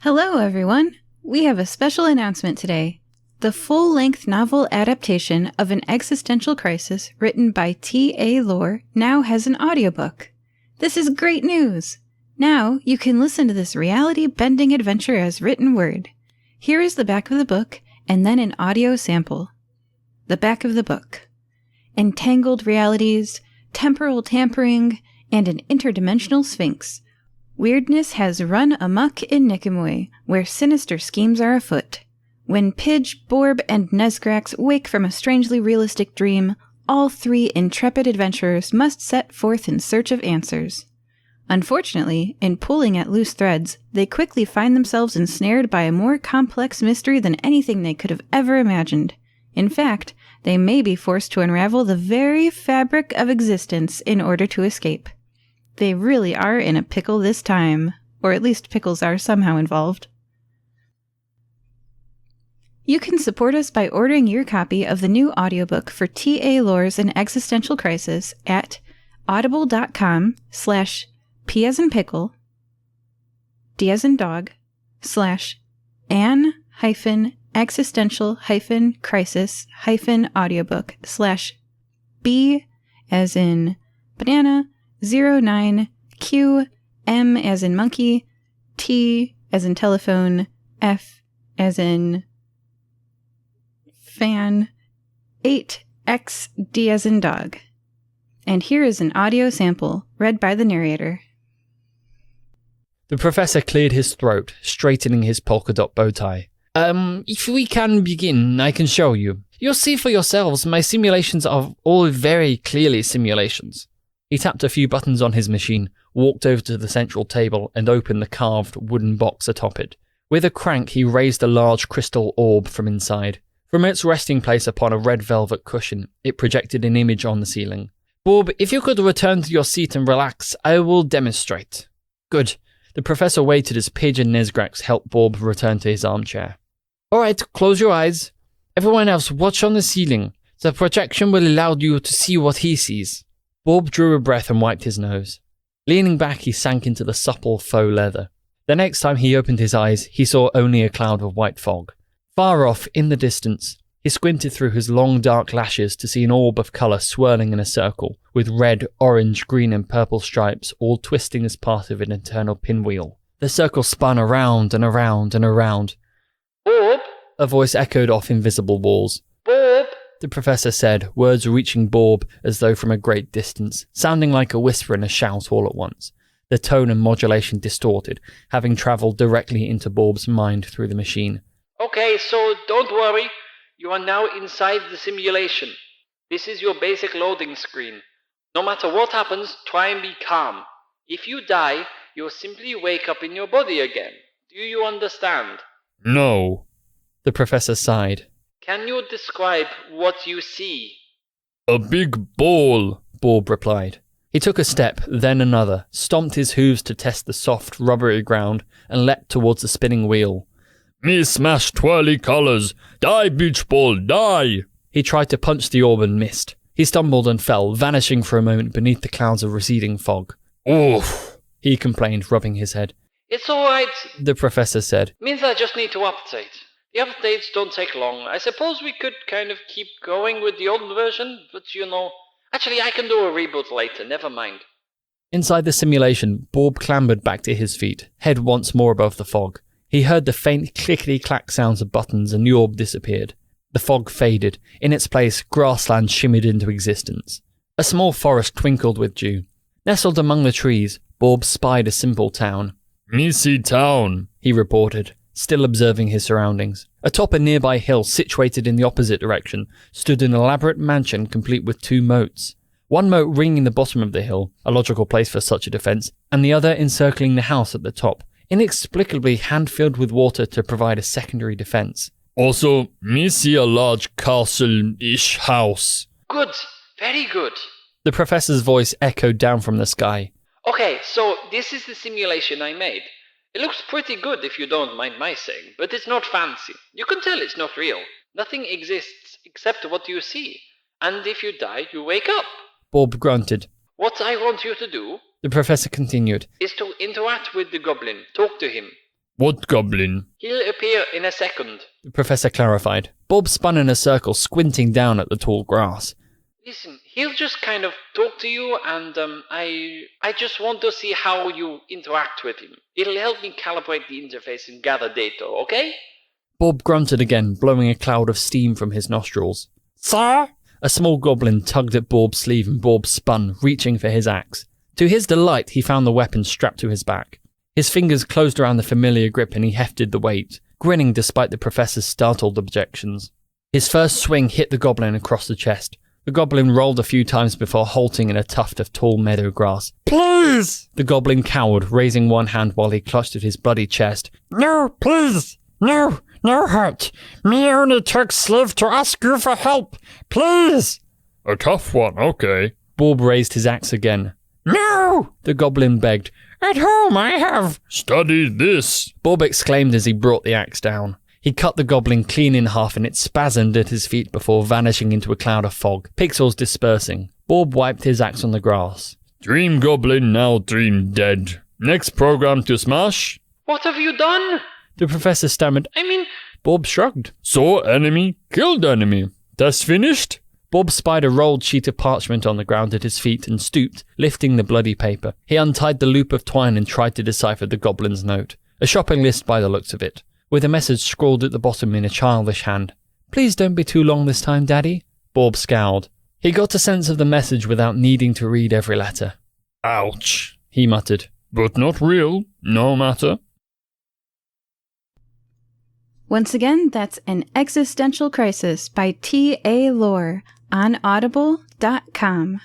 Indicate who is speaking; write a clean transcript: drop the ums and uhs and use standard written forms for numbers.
Speaker 1: Hello, everyone. We have a special announcement today. The full-length novel adaptation of An Existential Crisis, written by T.A. Lore, now has an audiobook. This is great news! Now you can listen to this reality-bending adventure as written word. Here is the back of the book, and then an audio sample. The back of the book. Entangled realities, temporal tampering, and an interdimensional sphinx. Weirdness has run amok in Niqamui, where sinister schemes are afoot. When Pidge, Borb, and Nesgrax wake from a strangely realistic dream, all three intrepid adventurers must set forth in search of answers. Unfortunately, in pulling at loose threads, they quickly find themselves ensnared by a more complex mystery than anything they could have ever imagined. In fact, they may be forced to unravel the very fabric of existence in order to escape. They really are in a pickle this time, or at least pickles are somehow involved. You can support us by ordering your copy of the new audiobook for T.A. Lore's An Existential Crisis at audible.com/P as in pickle, D as in dog, /an-crisis-audiobook/B as in banana, 09Q, M as in monkey, T as in telephone, F as in fan, 8XD as in dog. And here is an audio sample read by the narrator.
Speaker 2: The professor cleared his throat, straightening his polka dot bow tie. If we can begin, I can show you. You'll see for yourselves, my simulations are all very clearly simulations. He tapped a few buttons on his machine, walked over to the central table, and opened the carved wooden box atop it. With a crank, he raised a large crystal orb from inside. From its resting place upon a red velvet cushion, it projected an image on the ceiling. Borb, if you could return to your seat and relax, I will demonstrate. Good. The professor waited as Pidge and Nesgrax helped Borb return to his armchair. Alright, close your eyes. Everyone else, watch on the ceiling. The projection will allow you to see what he sees. Borb drew a breath and wiped his nose. Leaning back, he sank into the supple faux leather. The next time he opened his eyes, he saw only a cloud of white fog. Far off, in the distance, he squinted through his long dark lashes to see an orb of colour swirling in a circle, with red, orange, green and purple stripes all twisting as part of an eternal pinwheel. The circle spun around and around and around. Borb! A voice echoed off invisible walls. Borb! The professor said, words reaching Borb as though from a great distance, sounding like a whisper and a shout all at once. The tone and modulation distorted, having travelled directly into Borb's mind through the machine. Okay, so don't worry. You are now inside the simulation. This is your basic loading screen. No matter what happens, try and be calm. If you die, you'll simply wake up in your body again. Do you understand? No. The professor sighed. Can you describe what you see? A big ball, Borb replied. He took a step, then another, stomped his hooves to test the soft, rubbery ground, and leapt towards the spinning wheel. Me smash twirly colours! Die, beach ball, die! He tried to punch the orb and missed. He stumbled and fell, vanishing for a moment beneath the clouds of receding fog. Oof! He complained, rubbing his head. It's alright, the professor said. Means I just need to update. The updates don't take long. I suppose we could kind of keep going with the old version, but you know... Actually, I can do a reboot later, never mind. Inside the simulation, Borb clambered back to his feet, head once more above the fog. He heard the faint clickety-clack sounds of buttons and the orb disappeared. The fog faded. In its place, grassland shimmered into existence. A small forest twinkled with dew. Nestled among the trees, Borb spied a simple town. Me see town, he reported, still observing his surroundings. Atop a nearby hill situated in the opposite direction stood an elaborate mansion complete with two moats. One moat ringing the bottom of the hill, a logical place for such a defence, and the other encircling the house at the top, inexplicably hand-filled with water to provide a secondary defence. Also, me see a large castle-ish house. Good, very good. The professor's voice echoed down from the sky. Okay, so this is the simulation I made. It looks pretty good if you don't mind my saying, but it's not fancy. You can tell it's not real. Nothing exists except what you see. And if you die, you wake up. Borb grunted. What I want you to do, the professor continued, is to interact with the goblin, talk to him. What goblin? He'll appear in a second, the professor clarified. Borb spun in a circle, squinting down at the tall grass. Listen, he'll just kind of talk to you, and I just want to see how you interact with him. It'll help me calibrate the interface and gather data, okay? Borb grunted again, blowing a cloud of steam from his nostrils. Sir? A small goblin tugged at Borb's sleeve and Borb spun, reaching for his axe. To his delight, he found the weapon strapped to his back. His fingers closed around the familiar grip and he hefted the weight, grinning despite the professor's startled objections. His first swing hit the goblin across the chest. The goblin rolled a few times before halting in a tuft of tall meadow grass. Please! The goblin cowered, raising one hand while he clutched at his bloody chest. No, please! No hurt. Me only took sleeve to ask you for help. Please! A tough one, okay. Borb raised his axe again. No! The goblin begged. At home I have studied this. Borb exclaimed as he brought the axe down. He cut the goblin clean in half and it spasmed at his feet before vanishing into a cloud of fog, pixels dispersing. Borb wiped his axe on the grass. Dream goblin, now dream dead. Next program to smash. What have you done? The professor stammered. Borb shrugged. Saw enemy, killed enemy. That's finished? Borb spied a rolled sheet of parchment on the ground at his feet and stooped, lifting the bloody paper. He untied the loop of twine and tried to decipher the goblin's note. A shopping list by the looks of it, with a message scrawled at the bottom in a childish hand. Please don't be too long this time, Daddy. Borb scowled. He got a sense of the message without needing to read every letter. Ouch, he muttered. But not real, no matter.
Speaker 1: Once again, that's An Existential Crisis by T.A. Lore on audible.com.